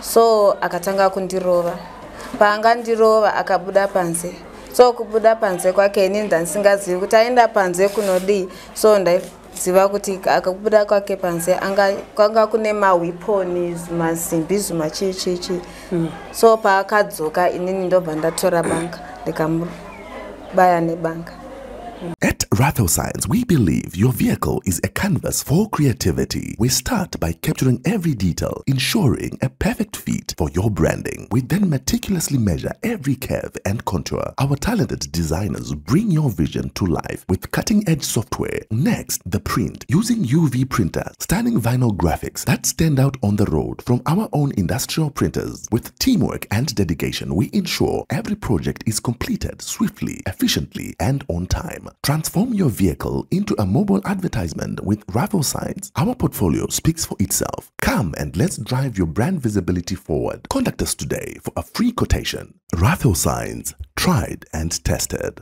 so akatanga kundirova. Paangandirova akabuda panze. So kubuda panze kwake ini ndandisingazivi kuti aenda panze kunodii. So ndaiziva kuti akabuda kwake panze kwanga kune mawiponi, zvimasimbi, zvimachichichi. So paakadzoka inini ndobva ndatora banga ndikamubaya nebanga. At Ratho Science, we believe your vehicle is a canvas for creativity. We start by capturing every detail, ensuring a perfect fit for your branding. We then meticulously measure every curve and contour. Our talented designers bring your vision to life with cutting-edge software. Next, the print. Using UV printers, stunning vinyl graphics that stand out on the road from our own industrial printers. With teamwork and dedication, we ensure every project is completed swiftly, efficiently, and on time. Transform your vehicle into a mobile advertisement with Ratho Science. Our portfolio speaks for itself. Come and let's drive your brand visibility forward. Contact us today for a free quotation. Ratho Science, tried and tested.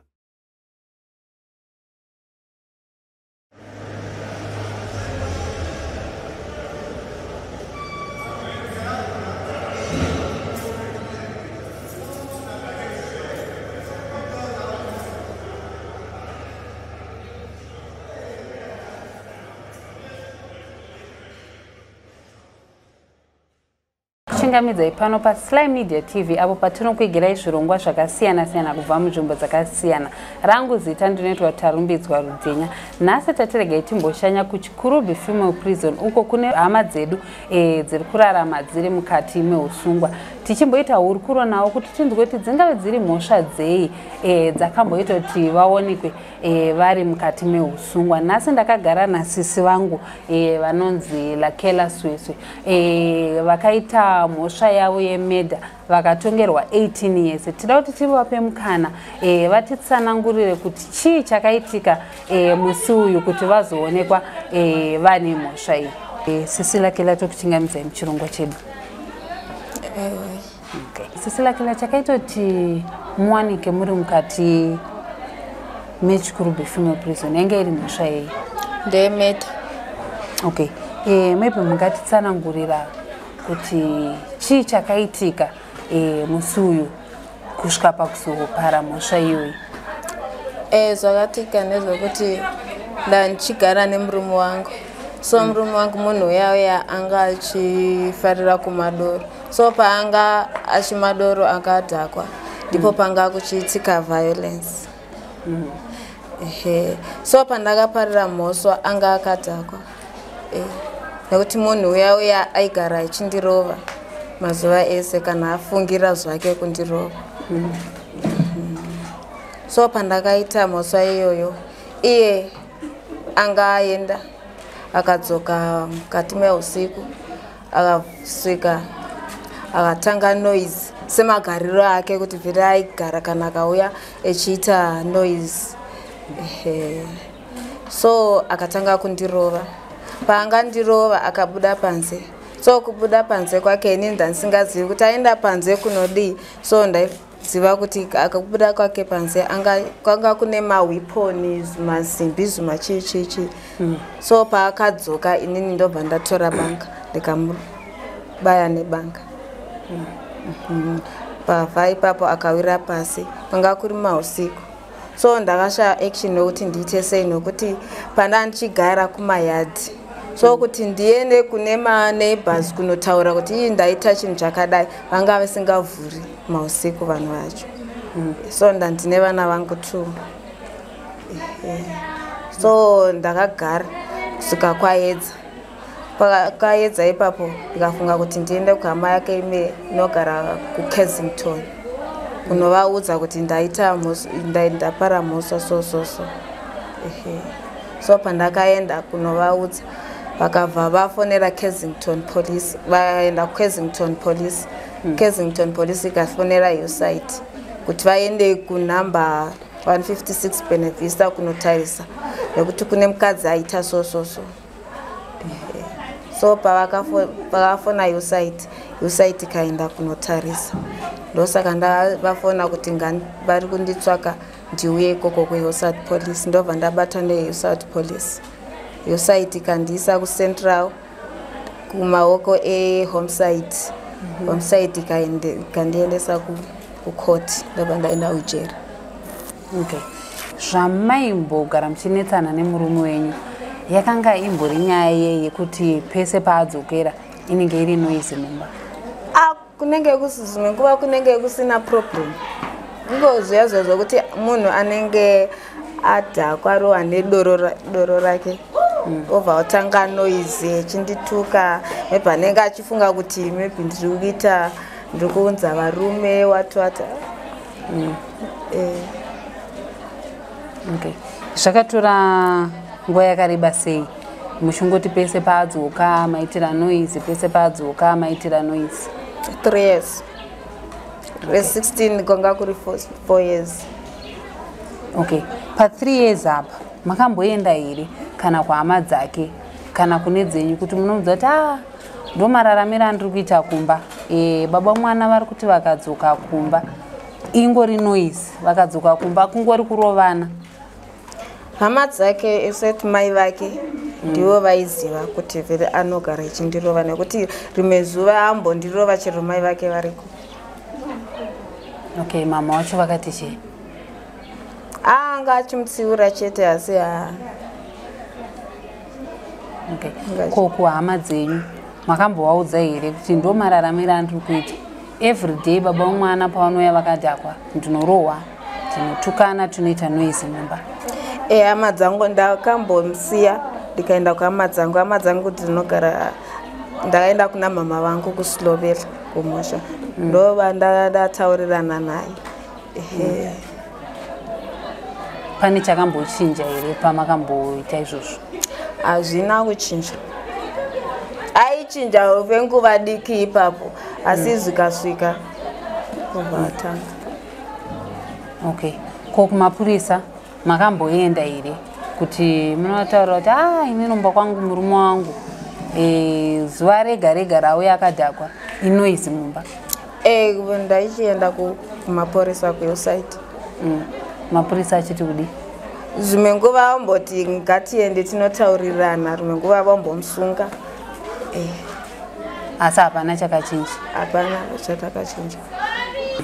Chingamidza pano pa Sly Media TV apo patinokuigirai zvirongwa zvakasiyana-siyana kubva munzvimbo dzakasiyana. Rangu zita ndinoitwa Tarumbidzwa Rudzenya. Nhasi tatirega timboshanya kuChikurubi Female Prison uko kune hama dzedu dziri kurarama dziri mukati meusungwa. Tichimboita hurukuro nawo kuti tinzwe kuti dzingave dziri mhosva dzei dzakamboita kuti vaonekwe vari mukati meusungwa. Nhasi ndakagara nasisi vangu vanonzi Lakela Sweswe vakaita mhosva yavo yemedha vakatongerwa 18 years. Tida kuti tivape mukana vatitsanangurire kuti chii chakaitika musi uyu kuti vazoonekwa vane mhosva iyi. Sisi Lakela tokuchingamidzai muchirongwa chedu. Sisi Lakela chakaita kuti muwanike muri mukati meChikurubi Female Prison yange iri mhosva yei? Ndeyemedha. Okay. Maybe mungatitsanangurira kuti chii chakaitika musi uyu kusvika pakuzopara mhosva iyoyi? Zvakatika ndezvekuti ndandichigara nemurume wangu. So murume wangu munhu uya anga achifarira kumadoro. So paanga achimadoro akadhakwa ndipo panga kuchiitika violence. So pandakaparira mhosva anga akadhakwa. Nekuti munhu uya aigara achindirova mazuva ese kana afungira zvake kundirova. So pandakaita mhosva iyoyo iye anga aenda akadzoka mukati meusiku akasvika akatanga noise semagariro ake kuti vhiri aigara kana akauya echiita noise. So akatanga kundirova. Paangandirova akabuda panze. So kubuda panze kwake ini ndandisingazivi kuti aenda panze kunodii. So ndaiziva kuti akabuda kwake panze kwanga kune mawiponi, zvimasimbi, zvimachichichi. So paakadzoka inini ndobva ndatora banga ndikamubaya nebanga. Pabva ipapo akawira pasi. Kwanga kuri mausiku. So ndakashaya action nokuti ndiite sei nokuti pandandichigara kumayadhi. So kuti ndiende kune maneighbors kunotaura kuti iyi ndaita chinhu chakadai vanga vasingavhuri mausiku vanhu vacho. So ndandine vana vangu 2. So ndakagara kusvika kwaedza. Pakaedza ipapo ndikafunga kuti ndiende kuhama yake inogara kuKensington kunovaudza kuti ndapara mhosva so. So pandakaenda kunovaudza vakabva vafonera Kensington Police, vaenda kuKensington Police. Kensington Police ikafonera USAID kuti vaende kunamba 156 Benevista kunotarisa nekuti kune mukadzi aita so. So pavakafona USAID ikaenda kunotarisa. Ndosaka ndavafona kuti vari kunditsvaka ndiuye ikoko kuHillside Police. Ndobva ndabatwa neHillside Police. USAID ikandiisa kuCentral kumaoko eHomicide. website kandiendesa kukoti ndabva ndaenda ujeri. Okay. Zvamaimbogara muchinetsana nemurume wenyu yakanga imbori nyaya yekuti pese paadzokera inenge iri noise mumba? Kunenge kusizimwe kuva kunenge kusina problem. Ngoziya zvokuti munhu anenge adhakwa rowa nedoro rake obva otanga noise chindituka maybe anenge achifunga kuti maybe ndiri kuita ndiri kuunza varume wata. Okay. Zvakatora nguva yakareba sei muchingoti pese paadzoka maitira noise, pese paadzoka maitira noise? 3 years. Okay. 16 konga kuri 4 years. Okay. Pa 3 years apa makamboenda here kana kuhama dzake kana kune dzenyu kuti munomudza kuti ndo mararamira ndiri kuita kumba, baba mwana vari kuti vakadzoka kumba ingori noise, vakadzoka kumba kungori kurovana? Hama dzake eseti mai vake ndivo vaiziva kuti vere anogara ichindirova nekuti rimwe zuva ambondirova chero mai vake variko. Okay, mama wacho vakati chii? Anga achimutsiura chete asi Okay. Ko kuhama dzenyu makambovaudza here kuti ndo mararamira andiri kuita? Everyday baba vomwana pavanouya vakadhakwa ndinorohwa, ndinotukana, tunoita noise mumba? Hama dzangu ndakambomusiya ndikaenda kuhama dzangu kuti ndinogara, ndakaenda kuna mama vangu kuSlovela kumusha ndova ndataurirana naye. Pane chakambochinja here pamakamboita izvozvo? Hazvina kuchinja. Aichinja venguva diki ipapo asi zvikasvika kuvatanga. Okay. Ko kumapurisa makamboenda here kuti munotaura kuti ini nomba kwangu murume wangu zuva rega rega rauya akadhakwa inoise mumba? Ndaichienda kumapurisa kuwebsite. Mapurisa achiti kudi? Zvimwe nguva vamboti ngatiende tinotaurirana, rimwe nguva vambomusunga. Asi hapana chakachinja? Hapana chatakachinja.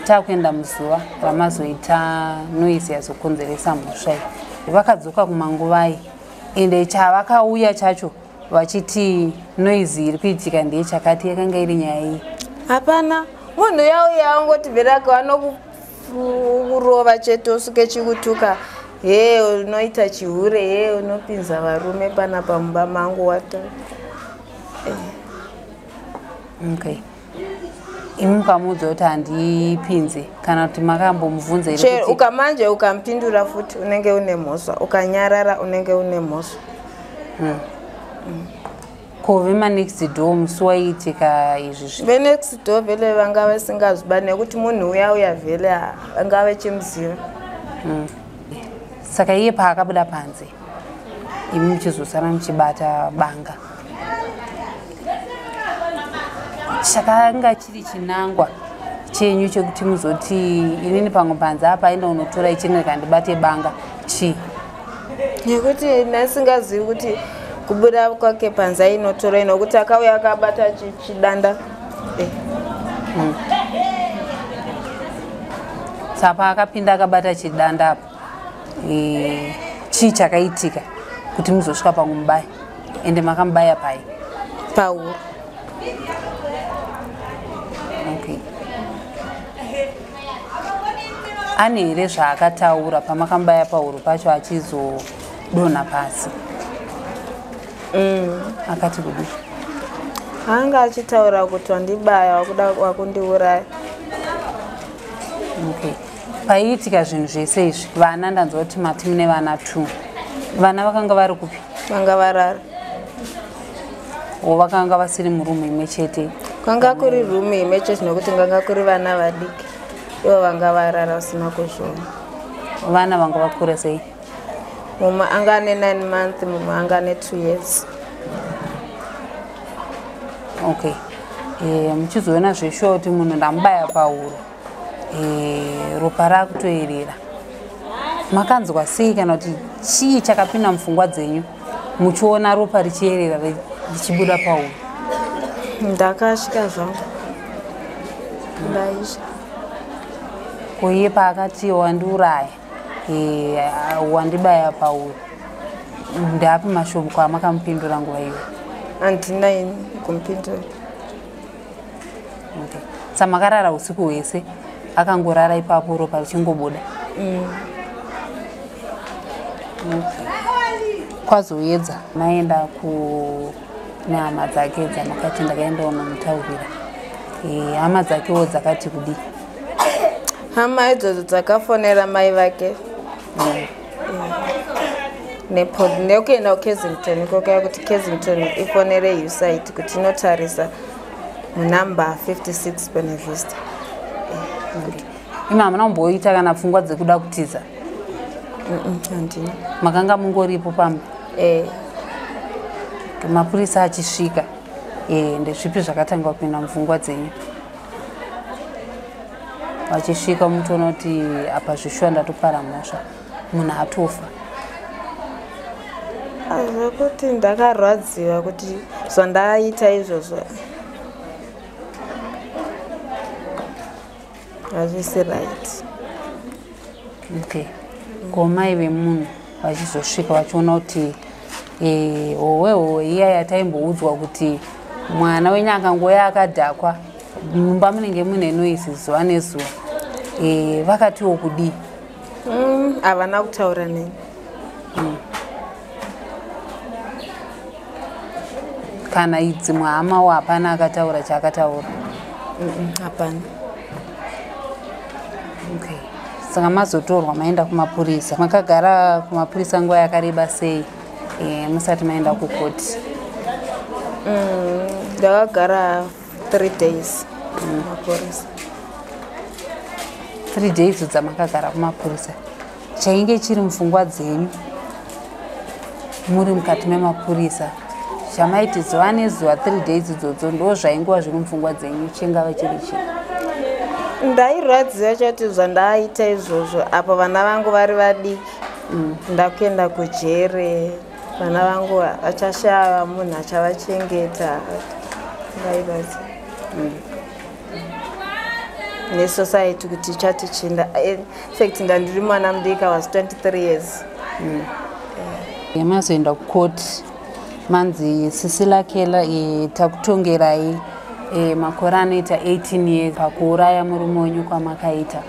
Takuenda muzuva ramazoita noise yazokonzeresa mhosva iyi, vakadzoka kumanguvai ende chavakauya chacho vachiti noise iri kuitika ndeye chakati, yakanga iri nyaya iyi? Hapana, munhu yauya angoti veraka vanokurova chete usuke chikutuka, unoita chihure, unopinza varume pana pamumba mangu wata. Okay. Imi mukamudza kuti handipinze kana kuti makambomubvunza here kuti ukamanje ukampindura futi unenge une mhosva, ukanyarara unenge une mhosva. Ko vemanext door musi waiitika izvizvi? Venext door vele vanga vasingaziba nekuti munhu uya vele vanga vachimuziva. Saka iye paakabuda panze imi muchizosara muchibata banga, chakanga chiri chinangwa chenyu chekuti muzoti inini pamwe panze apa aenda unotora ichini kandibate banga chii? Nekuti nasingazivi kuti kubuda kwake panze ainotora inokuti akauya akabata chidanda. Sapa akapinda akabata chidanda apa chii chakaitika kuti muzosvika pamubaya ende makamubaya pai? Pahuro. Okay. Ane here zvaakataura pamakambaya pahuro pacho achizodonha pasi? Akati kudi? Anga achitaura kuti wandibaya wakuda wakundiuraya. Okay. Paiitika zvinhu zvese izvi vana ndanzwa kuti mati mune vana 2. Vana vakanga vari kupi? Vanga varara. Vakanga vasiri murumu imwe chete? Kwanga kuri rumu imwe chete nekuti nganga kuri vana vadiki. Ivo vanga varara vasina kuzviona. Vana vanga vakura sei? Mumwe anga ane 9 months, mumwe anga ane 2 years. Okay. Muchizoona zveshuwa kuti munhu ndamubaya pahuro, ropa rakutoerera. Makanzwa sei kana kuti chii chakapinda mupfungwa dzenyu muchiona ropa richierera richibuda pahuro? Ndakasvika zvangu. ndaisha kuye paakati wandiuraya wandibaya pauri ndapi mashoko amakamupindura nguva iyo? handina ini kumupindura. Okay. Samakarara usiku hwese akangorara ipapo ropa richingobuda. Kwazoedza maenda kunehama dzake dzamakati ndakaenda unomutaurira, hama dzakewo dzakati kudii? Hama idzodzo dzakafonera mai vake nekuenda kuKensington, kokaya kuti Kensington ifonere USAID kuti inotarisa munamba 56 Benevista. Imi hamuna kumboita kana pfungwa dzekuda kutiza? Handina. Makanga mungoripo pamba? Mapurisa achisvika, ndezvipi zvakatanga kupinda mupfungwa dzenyu? Vachisvika mutoona kuti apa zvishwa ndatopara mhosva, munhu atofa. Zvokuti ndakarwadziwa kuti zvandaita izvozvo hazvisi right. Okay. Komai vemunhu vachizosvika vachiona kuti howe iya yataimboudzwa kuti mwana wenyu akangoya akadhakwa mumba munenge mune noisi zuva nezuva, vakatiwo kudii? Havana kutaura neni. Kana idzimwe hamawo hapana akataura chaakataura? Hapana. Okay. Saka mazotorwa maenda kumapurisa. Makagara kumapurisa nguva yakareba sei musati maenda kukoti? Ndakagara 3 days kumapurisa. 3 days dzamakagara kumapurisa, chainge chiri mupfungwa dzenyu muri mukati memapurisa chamaiti zuva nezuva 3 days idzodzo ndo zvaingova zviri mupfungwa dzenyu chingava chiri chii? Ndairwadziwa chati zvandaita izvozvo apo vana vangu vari vadiki, ndakuenda kujere, vana vangu vachashaya munhu achavachengeta. Ndairwadziwa nesociety kuti chatichinda. In fact ndandiri mwana mudiki, I was 23 years. Mazoenda kukoti manzi Sisila Kela takutongerai makore anoita 18 years pakuuraya murume wenyu kwamakaita.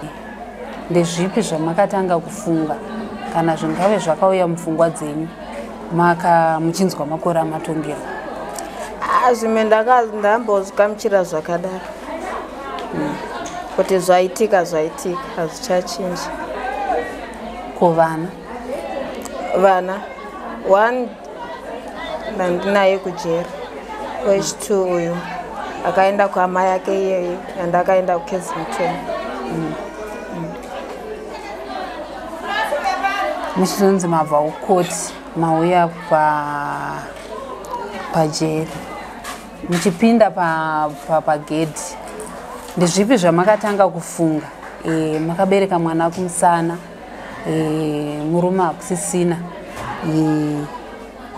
Ndezvipi zvamakatanga kufunga kana zvingave zvakauya mupfungwa dzenyu muchinzwa makore amatongero? Zvimwe ndambozvikamuchira zvakadaro kuti zvaitika hazvichachinji. Ko vana 1 ndandinaye kujera, wech2 uyu akaenda kuhama yake iyeyo yandakaenda kuKensington. Muchizonzi mabva kukoti mauya pajeri, muchipinda pagedhi, ndezvipi zvamakatanga kufunga? Makabereka mwana kumusana, murume hakusisina,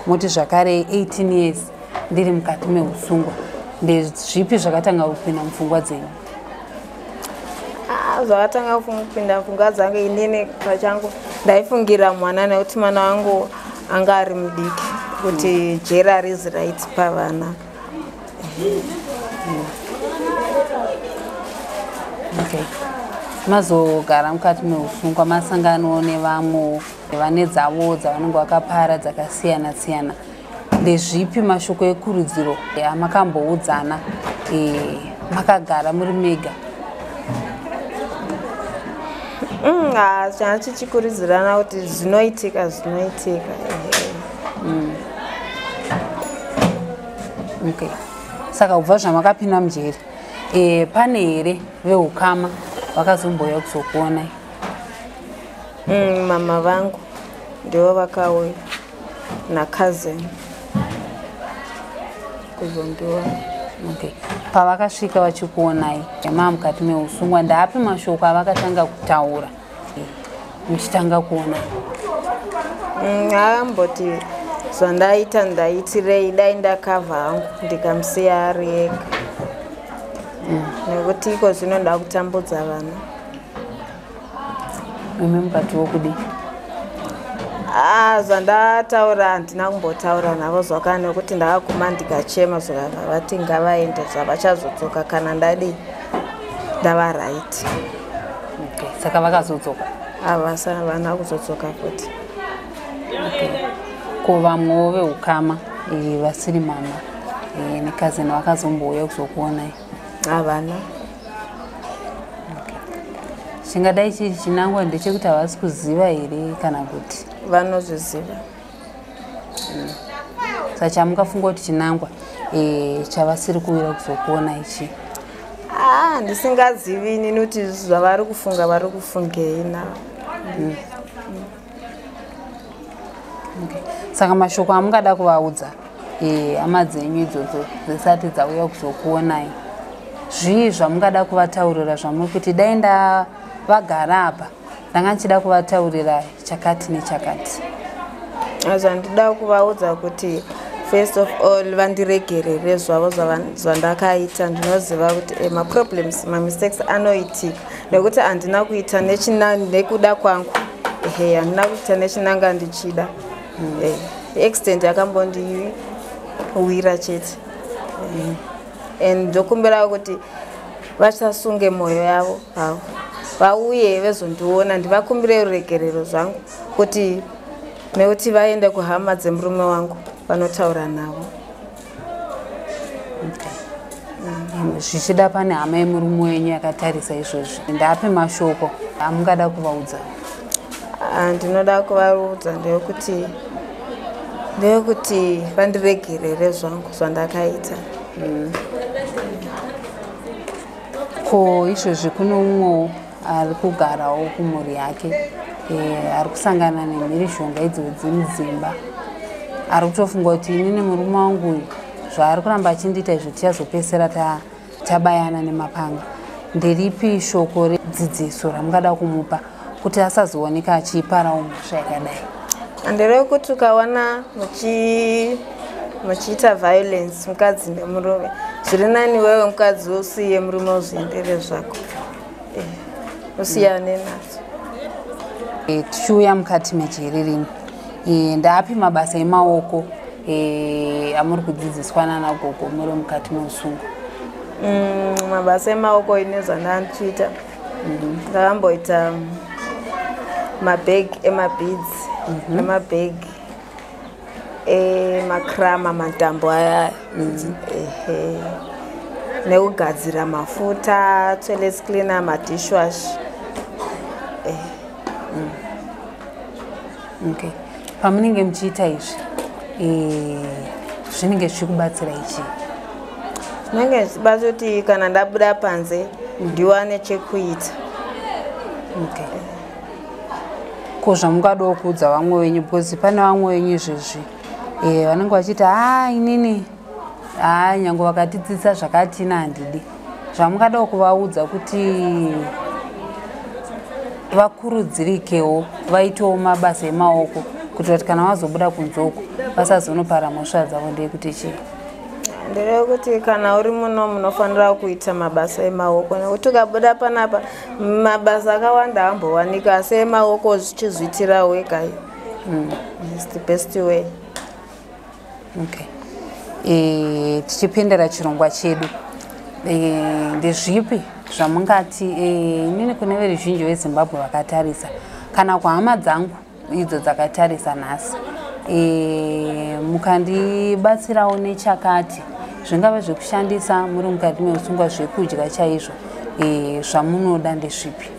moti zvakare 18 years ndiri mukati meusungwa, ndezvipi zvakatanga kupinda mupfungwa dzenyu? Zvakatanga kupinda mupfungwa dzangu inini pachangu ndaifungira mwana, nekuti mwana wangu anga ari mudiki, kuti jera harizi right pavana. Okay. Mazogara mukati meusungwa masangano nevamwe vane dzavo dzavanenge vakapara dzakasiyana siyana, ndezvipi mashoko ekurudziro amakamboudzana makagara muri mega? Chana chichikurudzirana kuti zvinoitika. Okay. Saka kubva zvamakapinda mujeri, pane here veukama vakazomboya kuzokuonai? Mama vangu ndivo vakauya na-cousin kuzondiona. Okay. Pavakasvika vachikuonai mukati meusungwa, ndapi mashoko avakatanga kutaura muchitanga kuona? Akamboti zvandaita ndaitirei, dai ndakavha hangu ndikamusiya ari ega. nekuti iko zvinoda kutambudza vanhu. Imi mukati wokudi zvandataura handina kumbotaura navo zvakana nekuti ndakaguma ndikachema zvakana vati ngavaende zvavachazodzoka kana ndadi ndava right. Saka vakazodzoka vana kuzodzoka futi. Ko vamwewo veukama vasiri mama nekazini vakazombouya kuzokuonai? Havana. Chingadai chiri chinangwa ndechekuti havasi kuziva here kana kuti vanozviziva? Saka chamukafunga kuti chinangwa chavasiri kuuya kuzokuona ichi? Ndisingazivi inini kuti zvavari kufunga vari kufungei navo. Saka mashoko amungada kuvaudza hama dzenyu idzodzo dzisati dzauya kuzokuonai, zvii zvamungada kuvataurira zvamuri kuti dai ndavagara apa ndanga ndichida kuvataurira chakati nechakati? Zvandida kuvaudza kuti first of all vandiregerere zvavo zvandakaita. Ndinoziva kuti maproblems mamistakes anoitika nekuti handina kuita nekuda kwangu. Handina kuita nechinanga ndichida. Extent yakambondiwira chete. And ndokumbira kuti vasasunge mwoyo yavo havo vauye vezondiona ndivakumbire ruregerero zvangu kuti nekuti vaende kuhama dzemurume wangu vanotaura navo. Zvichida pane hama yemurume wenyu yakatarisa izvozvi, ndape mashoko amungada kuvaudza? Ndinoda kuvaudza ndeyekuti vandiregerere zvangu zvandakaita. Ko izvozvi kuno umwewo ari kugarawo kumhuri yake ari kusangana nemhirizhonga idzodzi mudzimba, ari kutofunga kuti inini murume wangu uyu zvaari kuramba achindiita izvo tichazopedzisira tabayana nemapanga. Nderipi shoko redzidziso ramungada kumupa kuti asazooneka achiparawo mhosva yakadai? Nderekuti ukaona muchiita violence mukadzi nemurume, zviri nani wewe mukadzi usiye murume uzviendere zvako, usiyane nazo. Tichiuya mukati mejeri rino, ndaapi mabasa emaoko amuri kudzidziswa nanagogo muri mukati meusungu? Mabasa emaoko ine zvandandichiita, ndakamboita mabhegi emabeads nemabhegi emakrama matambo aya, nekugadzira mafuta, toilet cleaner, madishwash. Pamunenge muchiita izvi zvinenge zvichikubatsira ichi? Zvinenge zvichibatsira kuti kana ndabuda panze ndiwane chekuita. Ko zvamungadawo kuudza vamwe venyu, because pane vamwe venyu izvezvi vanenge vachiti inini nyange vakatidzidza zvakati ina handidi, zvamungadawo kuvaudza kuti vakurudzirikewo vaitewo mabasa emaoko kuti kana vazobuda kunzoko vasazonopara mhosva dzavo? Ndeyekuti chii? Ndeyekuti kana uri muno munofanira kuita mabasa emaoko, nekuti ukabuda panapa mabasa akawanda ambowanika, asi emaoko zvichizviitira wega. It's the best way. Tichipindira chirongwa chedu, ndezvipi zvamungati inini kune veruzhinji veZimbabwe vakatarisa kana kuhama dzangu idzo dzakatarisa nhasi, mukandibatsirawo nechakati, zvingave zvekushandisa muri mukati meusungwa, zvekudya chaizvo, zvamunoda ndezvipi?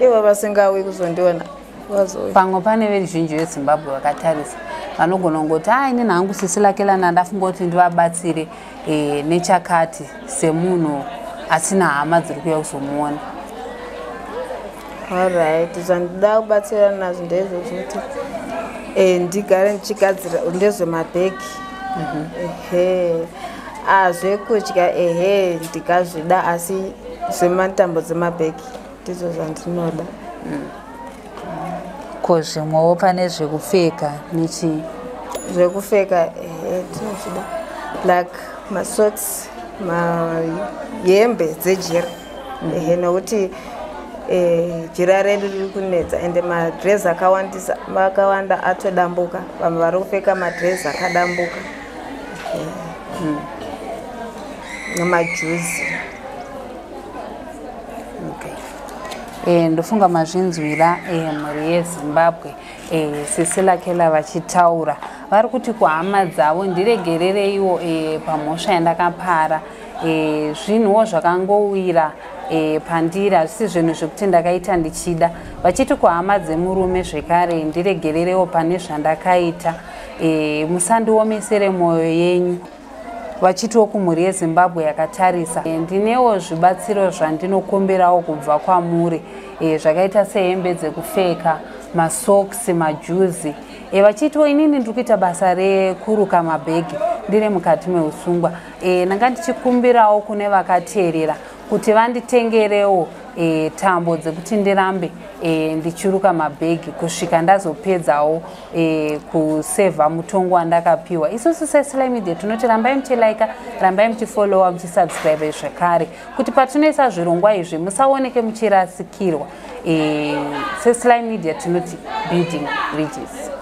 Ivo vasingawi kuzondiona pamwe pane veruzhinji veZimbabwe vakatarisa vanogona kungoti inini hangu sisi lake lana ndafunga kuti ndivabatsire nechakati semunhu asina hama dziri kuuya kuzomuona. Alright, zvandida kubatsira nazvo ndezvozvo kuti ndigare ndichigadzira ndezvemabhegi, zvekudya ndikazvida, asi zvematambo dzemabhegi ndizvo zvandinoda. Ko zvimwewo pane zvekupfeka nechi? Zvekupfeka tinozvida, like masocks mahembe dzejira nokuti jira redu riri kunetsa ende madress akawanda atodambuka, vamwe vari kupfeka madress akadambuka namajuzi. Ndofunga mazvinzwira mhuri yeZimbabwe Cecilia Kela vachitaura vari kuti kuhama dzavo ndiregerereiwo pamhosva yandakapara, zvinhuwo zvakangowira pandiri hazvisi zvinhu zvekuti ndakaita ndichida, vachiti kuhama dzemurume zvekare ndiregerereiwo pane zvandakaita, musandiomesere mwoyo yenyu. Vachitiwo kumhuri yeZimbabwe yakatarisa, ndinewo zvibatsiro zvandinokumbirawo kubva kwamuri, zvakaita sehembe dzekupfeka, masocks, majuzi. Vachitiwo inini ndiri kuita basa rekuruka mabhegi ndiri mukati meusungwa, ndanga ndichikumbirawo kune vakateerera kuti vanditengerewo tambo dzekuti ndirambe ndichiruka mabhegi kusvika ndazopedzawo kusevha mutongo wandakapiwa. Isusu seSlime Media tinoti rambai muchilike, rambai muchifollowa, muchisubscribe zvakare kuti patinoisa zvirongwa izvi musaoneke muchirasikirwa. seSlime Media tinoti building bridges.